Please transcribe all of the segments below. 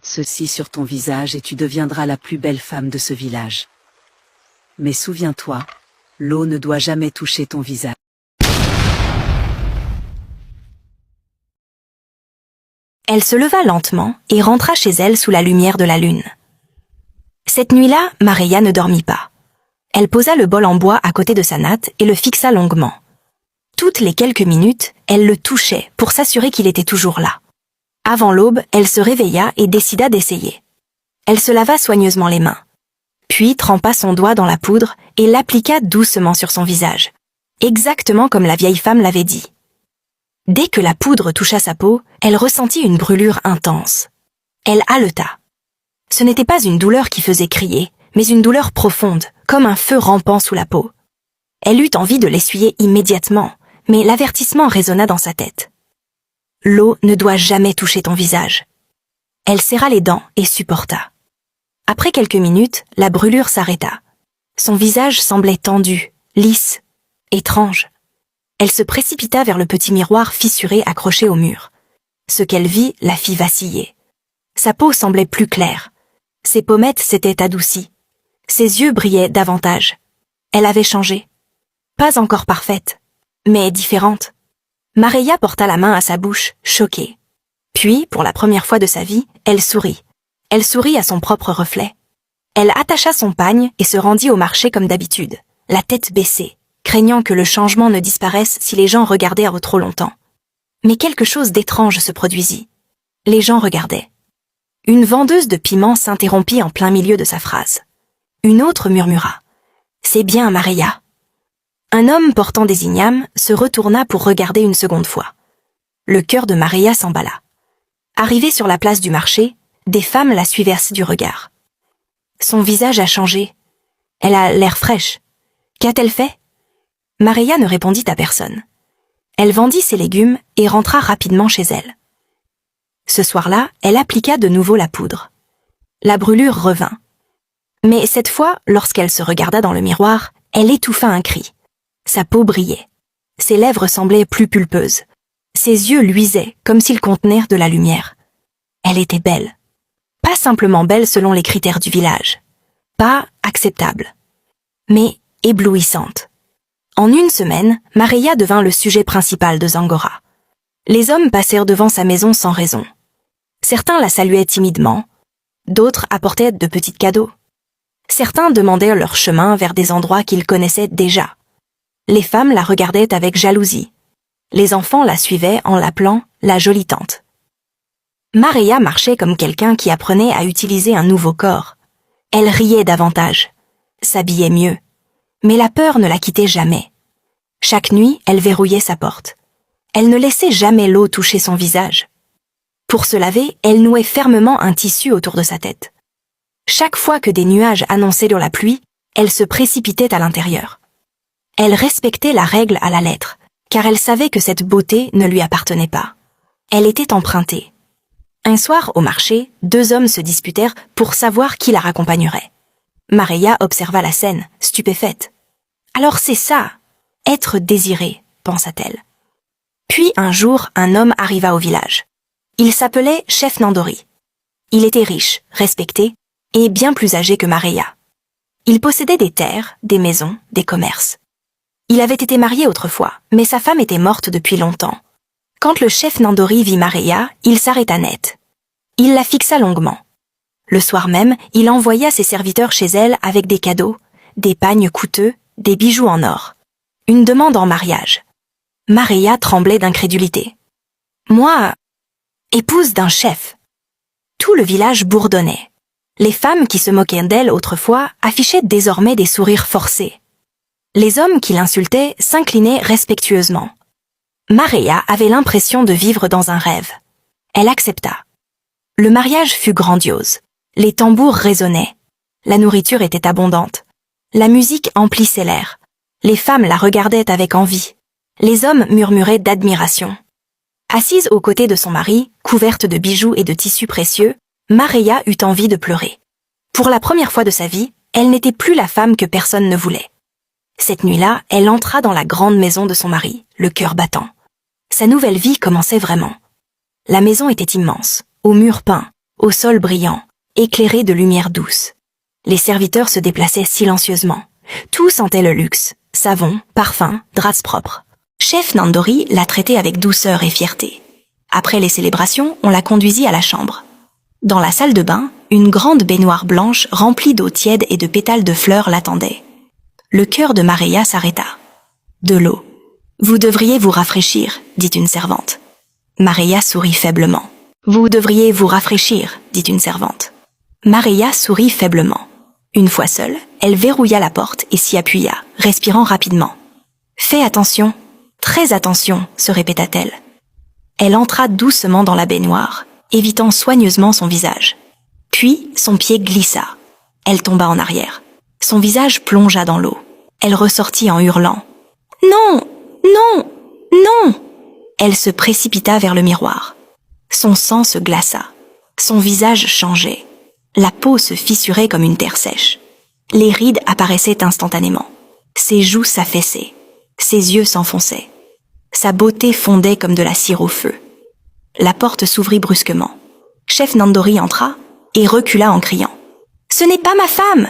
ceci sur ton visage et tu deviendras la plus belle femme de ce village. Mais souviens-toi, l'eau ne doit jamais toucher ton visage. Elle se leva lentement et rentra chez elle sous la lumière de la lune. Cette nuit-là, Maria ne dormit pas. Elle posa le bol en bois à côté de sa natte et le fixa longuement. Toutes les quelques minutes, elle le touchait pour s'assurer qu'il était toujours là. Avant l'aube, elle se réveilla et décida d'essayer. Elle se lava soigneusement les mains. Puis trempa son doigt dans la poudre et l'appliqua doucement sur son visage, exactement comme la vieille femme l'avait dit. Dès que la poudre toucha sa peau, elle ressentit une brûlure intense. Elle haleta. Ce n'était pas une douleur qui faisait crier, mais une douleur profonde, comme un feu rampant sous la peau. Elle eut envie de l'essuyer immédiatement, mais l'avertissement résonna dans sa tête. L'eau ne doit jamais toucher ton visage. Elle serra les dents et supporta. Après quelques minutes, la brûlure s'arrêta. Son visage semblait tendu, lisse, étrange. Elle se précipita vers le petit miroir fissuré accroché au mur. Ce qu'elle vit la fit vaciller. Sa peau semblait plus claire. Ses pommettes s'étaient adoucies. Ses yeux brillaient davantage. Elle avait changé. Pas encore parfaite, mais différente. Maria porta la main à sa bouche, choquée. Puis, pour la première fois de sa vie, elle sourit. Elle sourit à son propre reflet. Elle attacha son pagne et se rendit au marché comme d'habitude, la tête baissée, craignant que le changement ne disparaisse si les gens regardèrent trop longtemps. Mais quelque chose d'étrange se produisit. Les gens regardaient. Une vendeuse de piments s'interrompit en plein milieu de sa phrase. Une autre murmura. « C'est bien, Maria. » Un homme portant des ignames se retourna pour regarder une seconde fois. Le cœur de Maria s'emballa. Arrivée sur la place du marché, des femmes la suivaient du regard. Son visage a changé. Elle a l'air fraîche. Qu'a-t-elle fait? Maria ne répondit à personne. Elle vendit ses légumes et rentra rapidement chez elle. Ce soir-là, elle appliqua de nouveau la poudre. La brûlure revint. Mais cette fois, lorsqu'elle se regarda dans le miroir, elle étouffa un cri. Sa peau brillait. Ses lèvres semblaient plus pulpeuses. Ses yeux luisaient comme s'ils contenaient de la lumière. Elle était belle. Pas simplement belle selon les critères du village. Pas acceptable. Mais éblouissante. En une semaine, Maria devint le sujet principal de Zangora. Les hommes passèrent devant sa maison sans raison. Certains la saluaient timidement, d'autres apportaient de petits cadeaux. Certains demandèrent leur chemin vers des endroits qu'ils connaissaient déjà. Les femmes la regardaient avec jalousie. Les enfants la suivaient en l'appelant la jolie tante. Maria marchait comme quelqu'un qui apprenait à utiliser un nouveau corps. Elle riait davantage, s'habillait mieux, mais la peur ne la quittait jamais. Chaque nuit, elle verrouillait sa porte. Elle ne laissait jamais l'eau toucher son visage. Pour se laver, elle nouait fermement un tissu autour de sa tête. Chaque fois que des nuages annonçaient de la pluie, elle se précipitait à l'intérieur. Elle respectait la règle à la lettre, car elle savait que cette beauté ne lui appartenait pas. Elle était empruntée. Un soir, au marché, deux hommes se disputèrent pour savoir qui la raccompagnerait. Maria observa la scène, stupéfaite. « Alors c'est ça, être désirée », pensa-t-elle. Puis un jour, un homme arriva au village. Il s'appelait Chef Nandori. Il était riche, respecté, et bien plus âgé que Maria. Il possédait des terres, des maisons, des commerces. Il avait été marié autrefois, mais sa femme était morte depuis longtemps. Quand le chef Nandori vit Maria, il s'arrêta net. Il la fixa longuement. Le soir même, il envoya ses serviteurs chez elle avec des cadeaux, des pagnes coûteux, des bijoux en or. Une demande en mariage. Maria tremblait d'incrédulité. Moi, épouse d'un chef. Tout le village bourdonnait. Les femmes qui se moquaient d'elle autrefois affichaient désormais des sourires forcés. Les hommes qui l'insultaient s'inclinaient respectueusement. Maria avait l'impression de vivre dans un rêve. Elle accepta. Le mariage fut grandiose. Les tambours résonnaient. La nourriture était abondante. La musique emplissait l'air. Les femmes la regardaient avec envie. Les hommes murmuraient d'admiration. Assise aux côtés de son mari, couverte de bijoux et de tissus précieux, Maria eut envie de pleurer. Pour la première fois de sa vie, elle n'était plus la femme que personne ne voulait. Cette nuit-là, elle entra dans la grande maison de son mari, le cœur battant. Sa nouvelle vie commençait vraiment. La maison était immense, aux murs peints, au sol brillant, éclairé de lumière douce. Les serviteurs se déplaçaient silencieusement. Tout sentait le luxe, savon, parfum, draps propres. Chef Nandori la traitait avec douceur et fierté. Après les célébrations, on la conduisit à la chambre. Dans la salle de bain, une grande baignoire blanche remplie d'eau tiède et de pétales de fleurs l'attendait. Le cœur de Maria s'arrêta. De l'eau. Vous devriez vous rafraîchir, dit une servante. Maria sourit faiblement. Vous devriez vous rafraîchir, dit une servante. Maria sourit faiblement. Une fois seule, elle verrouilla la porte et s'y appuya, respirant rapidement. Fais attention, très attention, se répéta-t-elle. Elle entra doucement dans la baignoire, évitant soigneusement son visage. Puis, son pied glissa. Elle tomba en arrière. Son visage plongea dans l'eau. Elle ressortit en hurlant. « Non! Non! Non !» Elle se précipita vers le miroir. Son sang se glaça. Son visage changeait. La peau se fissurait comme une terre sèche. Les rides apparaissaient instantanément. Ses joues s'affaissaient. Ses yeux s'enfonçaient. Sa beauté fondait comme de la cire au feu. La porte s'ouvrit brusquement. Chef Nandori entra et recula en criant. « Ce n'est pas ma femme !»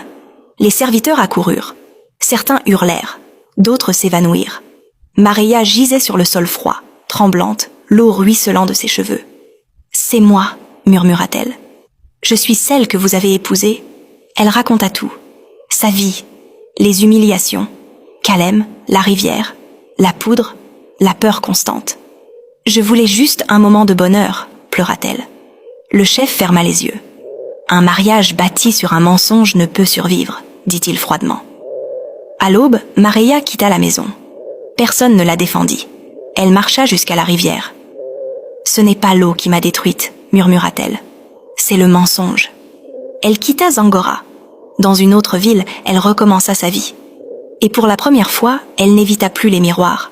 Les serviteurs accoururent. Certains hurlèrent, d'autres s'évanouirent. Maria gisait sur le sol froid, tremblante, l'eau ruisselant de ses cheveux. « C'est moi !» murmura-t-elle. « Je suis celle que vous avez épousée. » Elle raconta tout. Sa vie, les humiliations, Kalem, la rivière, la poudre, la peur constante. « Je voulais juste un moment de bonheur », pleura-t-elle. Le chef ferma les yeux. « Un mariage bâti sur un mensonge ne peut survivre », dit-il froidement. À l'aube, Maria quitta la maison. Personne ne la défendit. Elle marcha jusqu'à la rivière. « Ce n'est pas l'eau qui m'a détruite », murmura-t-elle. « C'est le mensonge. » Elle quitta Zangora. Dans une autre ville, elle recommença sa vie. Et pour la première fois, elle n'évita plus les miroirs,